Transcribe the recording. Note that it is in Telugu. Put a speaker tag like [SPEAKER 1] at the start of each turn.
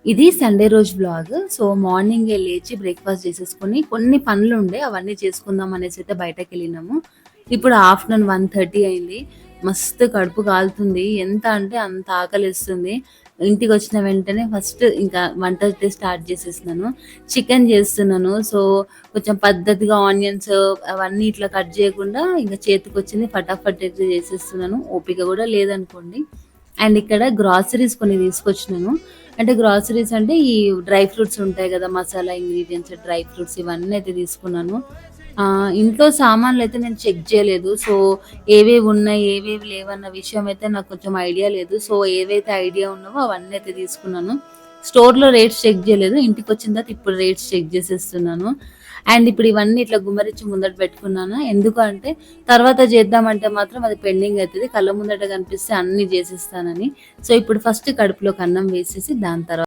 [SPEAKER 1] ఇది సండే రోజు వ్లాగ్. సో, మార్నింగే లేచి బ్రేక్‌ఫాస్ట్ చేసేసుకొని కొన్ని పనులుండే అవన్నీ చేసుకుందాం అనేసైతే బయటకెళ్ళినాము. ఇప్పుడు ఆఫ్టర్‌నూన్ 1:30 అయింది. మస్తు కడుపు కాలుతుంది. ఎంత అంటే అంత ఆకలేస్తుంది. ఇంటికొచ్చిన వెంటనే ఫస్ట్ ఇంకా వంట అయితే స్టార్ట్ చేసేసినాను. చికెన్ చేస్తున్నాను. సో, కొంచెం పద్ధతిగా ఆనియన్స్ అవన్నీ ఇట్లా కట్ చేయకుండా ఇంక చేతికొచ్చింది ఫటాఫట్ అయితే చేసేస్తున్నాను. ఓపిక కూడా లేదనుకోండి. అండ్ ఇక్కడ గ్రాసరీస్ కొన్ని తీసుకొచ్చినాను. అంటే గ్రాసరీస్ అంటే ఈ డ్రై ఫ్రూట్స్ ఉంటాయి గదా! మసాలా ఇంగ్రీడియెంట్స్, డ్రై ఫ్రూట్స్ ఇవన్నీ అయితే తీసుకున్నాను. ఇంట్లో సామాన్లయితే నేను చెక్ చేయలేదు. సో, ఏవేవి ఉన్నాయి, ఏవేవి లేవన్న విషయం అయితే నాకు కొంచెం ఐడియా లేదు. సో, ఏవైతే ఐడియా ఉన్నావో అవన్నీ అయితే తీసుకున్నాను. స్టోర్‌లో రేట్స్ చెక్ చేయలేదు. ఇంటికొచ్చిన తర్వాత ఇప్పుడు రేట్స్ చెక్ చేసేస్తున్నాను. అండ్ ఇప్పుడు ఇవన్నీ ఇట్లా గుమ్మరించి ముందట పెట్టుకున్నాను. ఎందుకు అంటే తర్వాత చేద్దామంటే మాత్రం అది పెండింగ్ అయితది. కళ్ళ ముందట కనిపిస్తే అన్నీ చేసేస్తానని. సో, ఇప్పుడు ఫస్ట్ కడుపులోకి అన్నం వేసేసి దాని తర్వాత